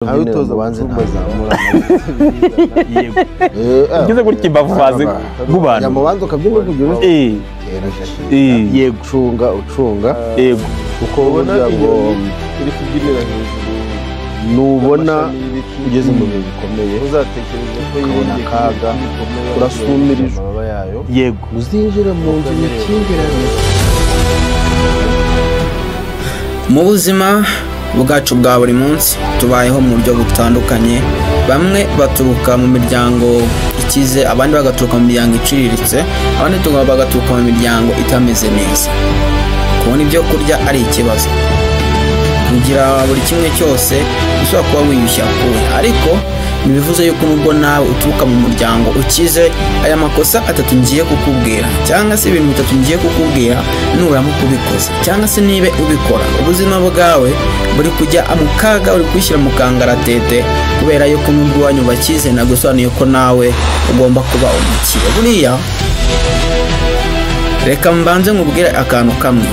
Abitoza banze ntazamura yego ugeze kuri kibavuze bubana yamubanza ukabyina kugira yego ucunga yego uko burya ngo uri kubyinira hejuru nubona ugeze mu bihe bikomeye uzatekereza ko ukabona akaga urasumirije amababa yayo yego uzinjira mu nzu y'ikingirane. Mu buzima bwacu bwa buri munsi tubayeho mu buryo butandukanye. Bamwe baturuka mu miryango ikize, abandi bagaturuka mu miryango iciriritse, abandi bagaturuka mu miryango itameze neza. Kubona ibyo kurya ari ikibazo, kugira buri kimwe cyose ushobora kuba wiyushya kuwe, ariko ntibivuze yuko nubwo nawe uturuka mu muryango ukize, aya makosa atatu ngiye kukubwira cyangwa se ibintu bitatu ngiye kukubwira nuramo kubikoze cyangwa se nibe ubikora, ubuzima bwawe buri kujya mu kaga, uri kwishyira mu kangaratete, kubera yuko nubwo iwanyu bakize nagusobanuye ko nawe ugomba kuba umukire. Buriya reka mbanze nkubwire akantu kamwe.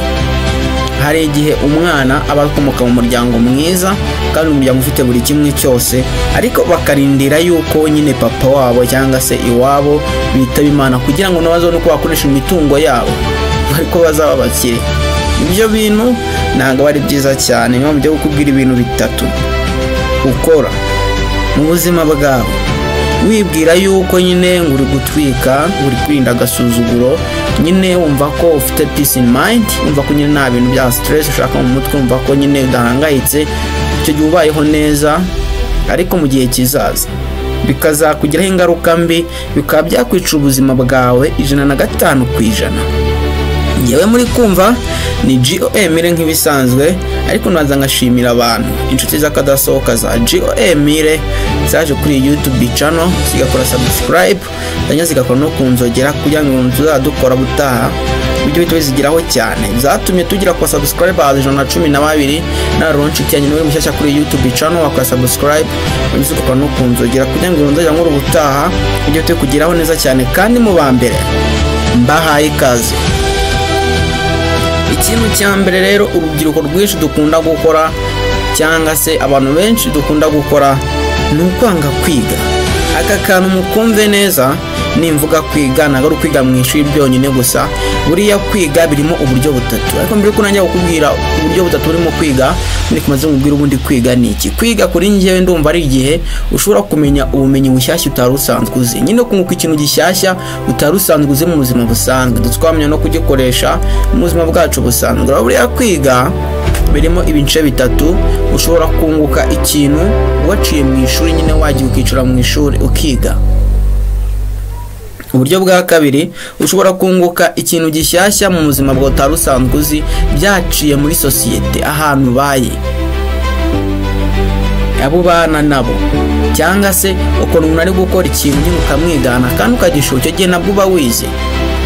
Hari igihe umwana aba akomoka mu muryango mwiza kandi umuryango ufite buri kimwe cyose, ariko bakarindira yuko nyine papa wabo cyangwa se iwabo bitaba Imana kugira ngo nabazone uko bakoresha imitungo yabo ariko bazaba bakire. Ibyo bintu ntabwo ari byiza cyane. Niyo mpamvu kukubwira ibintu bitatu ukora mu buzima bwawe wibwira yuko nyine ngo uri gutwika, uri kwirinda agasuzuguro, nyine wumva ko ufite peace in mind, wumva ko nyine nta bintu bya stress ushaka mu mutwe, wumva ko nyine udahangayitse, icyo gihe ubayeho neza. Ariko mu gihe kizaza bikazakugiraho ingaruka mbi, bikaba byakwica ubuzima bwawe 105%. Yewe muri kumva ni GOMire nk'ibisanzwe, ariko naza ngashimira abantu inshuti z'akadasohoka za GOMire zaje kuri YouTube channel, zigakora subscribe ndanya zigakora no kunzogera kugira ngo tuzadukora butaha ibyo bito bizigiraho cyane. Zatumye tugira kwa subscribe 112 na launch cyane n'uri mushyashya kuri YouTube channel, wakora subscribe ndizigakora no kunzogera kugira ngo nzajya nkora ubutaha ibyo bito kugiraho neza cyane. Kandi mu bambere mbahaye ikaze. Ikintu cya mbere rero urubyiruko rwinshi dukunda gukora cyangwa se abantu benshi dukunda gukora ni ukwanga kwiga. Aka kantu mukumve neza, nimvuga kwiga ntabwo ari kwiga mu ishuri byonyine gusa. Buriya kwiga birimo uburyo butatu, ariko mbere ko nanjye kukubwira uburyo butatu burimo kwiga, muri kumaze nkubwira ubundi kwiga ni iki. Kwiga kuri njyewe ndumva ari igihe ushobora kumenya ubumenyi bushyashya utari usanzwe uzi, nyine kunguka ikintu gishyashya utari usanzwe uzi mu buzima busanzwe, twamenya no kugikoresha mu buzima bwacu busanzwe. Buriya kwiga birimo ibice bitatu. Ushobora kunguka ikintu waciye mu ishuri, nyine wagiye ukicara mu ishuri ukiga. Uburyo bwa kabiri, ushobora kunguka ikintu gishyashya mu buzima bwawe utari usanzwe uzi, byaciye muri sosiyete ahantu baye abo bana nabo, cyangwa se ukuntu umuntu ari gukora ikintu nyine ukamwigana kandi ukagishora, icyo gihe nabwo uba wize.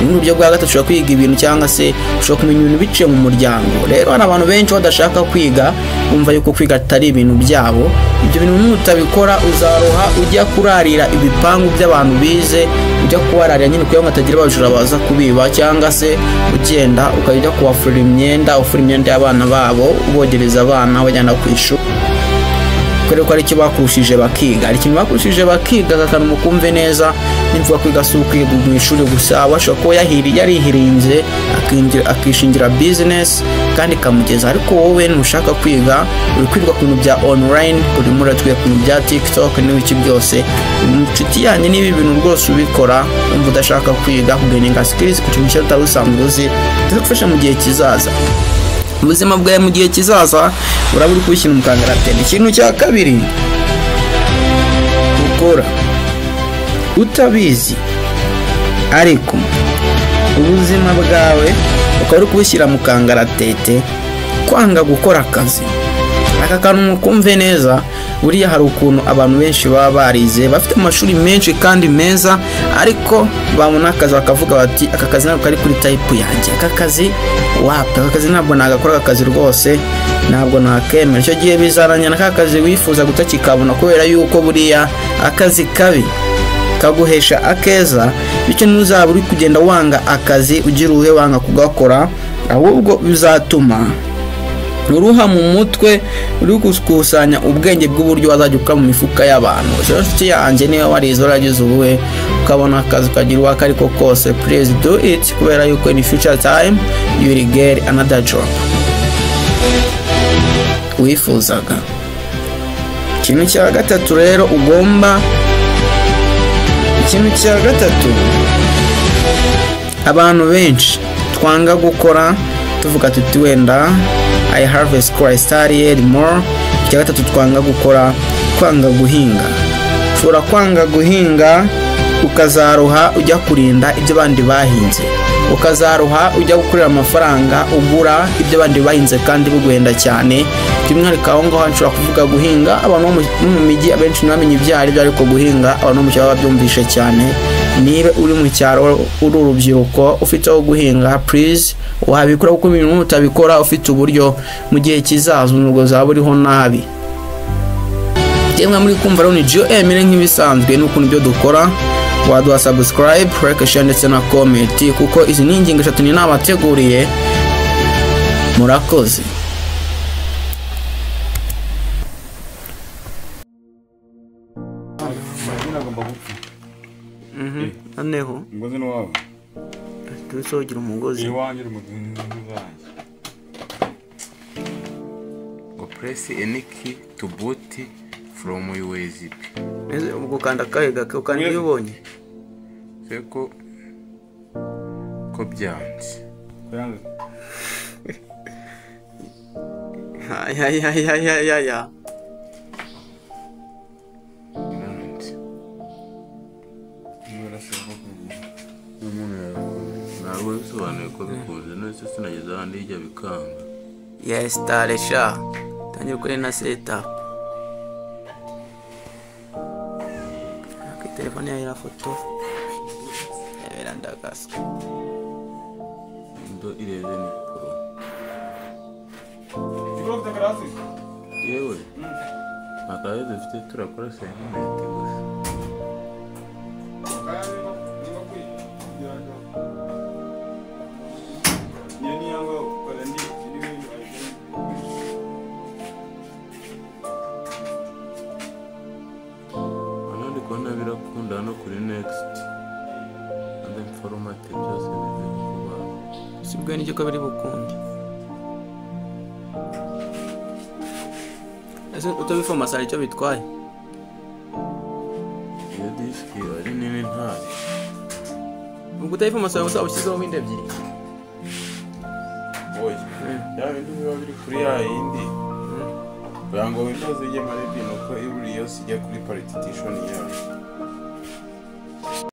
Ubundi buryo bwa gatatu ushobora kwiga ibintu cyangwa se ushobora kumenya ibintu biciye mu muryango. Rero hari abantu benshi badashaka kwiga, bumva yuko kwiga atari ibintu byabo. Ibyo bintu nutabikora uzaroha ujya kurarira ibipangu by'abantu bize, ujya kubararira nyine kugira ngo atagira abajura baza kubiba, cyangwa se ugenda ukajya kubafurira imyenda, ufura imyenda y'abana babo, ubogereza abana bajyana ku ishuri. Kubera ko ari icyo bakurushije bakiga, ari ikintu bakurushije bakiga. Akantu mukumve neza, nimvuga kwiga si ukwiga mu ishuri gusa, washobora kuba yarihirinze akishingira business kandi kamugeza. Ariko wowe ntushaka kwiga, uri kwiga ku bintu bya online, uri muri twiga ku bintu bya TikTok n'ibiki byose, inshuti yanjye niba ibintu rwose ubikora umva udashaka kwiga, kugeninga skills ku kintu cyo utari usanzwe uzi, bizagufasha mu gihe kizaza. Ubuzima bwawe mu gihe kizaza uraba uri kubishyira mu kangaratete. Ikintu cya kabiri ukora utabizi, ariko ubuzima bwawe ukaba uri kubishyira mu kangaratete, kwanga gukora akazi. Aka kantu mukumve neza. Buriya hari ukuntu abantu benshi baba barize, bafite amashuri menshi kandi meza, ariko babona akazi bakavuga bati aka kazi ntabwo kari kuri type yanjye, aka kazi wapfa, aka kazi ntabwo nagakora, aka kazi rwose ntabwo nakemera. Icyo gihe bizaranya n'aka kazi wifuza gutakikabona, kubera yuko buriya akazi kabi kaguhesha akeza, bityo ntuzaba uri kugenda wanga akazi ugira uhe wanga kugakora, ahubwo bizatuma uruha mu mutwe uri gukusanya ubwenge bw'uburyo wazajya ukora mu mifuka y'abantu. Inshuti yanjye niba warize waragize ubuhe ukabona akazi ukagira uwaka ariko kose, please do it, kubera yuko in future time you will get another job wifuzaga. Ikintu cya gatatu rero ugomba, ikintu cya gatatu abantu benshi twanga gukora tuvuga tuti wenda I have a school I studied more. Icya gatatu twanga gukora, kwanga guhinga. Ushobora kwanga guhinga ukazaruha ujya kurinda ibyo bandi bahinze, ukazaruha ujya gukorera amafaranga ugura ibyo bandi bahinze kandi biguhenda cyane. By'umwihariko aho ngaho nshobora kuvuga guhinga, abantu bo mu mijyi abenshi ntibamenye ibyo ari byo, ariko guhinga abantu bo mu cyaro babyumvishe cyane. Niba uri mu cyaro uri urubyiruko ufite aho guhinga, please wabikora, kuko ibintu utabikora ufite uburyo mu gihe kizaza nubwo zaba uriho nabi. Yemwe muri kumva rero ni GMR nk'ibisanzwe n'ukuntu ibyo dukora. Waduha subscribe, like, share ndetse na comment, kuko izi ni ingingo 3 ni nabateguriye. Murakoze. Aneho ngozi no wawe tusogira umugozi iwanjye umugozi go press any key to boot from USB. Neze ubwo kanda kahiga kandi ubonye Seko ko byanze ya ntabwo bisobanuye ko bikunze nose sinageze ahandi hirya bikanga. Yes taresha tangira kuri na setup akay telefone ya foto ndagaska ndo ireze ni pro yewe akaye dufite turakora segment gusa. Kubona birakunda no kuri next and then format byose bivuga sibwo n'icyo ko biri bukunde. Ese utabifoma sari cyo bitwaye iyo disk ari nini ntari ubwo utayifoma sari usaba ushyizeho windi ebyiri. oya ya bintu biba biri kuri ya yindi kugira ngo Windows ijye muri bino ko iburi yose ijya kuri partition yayo.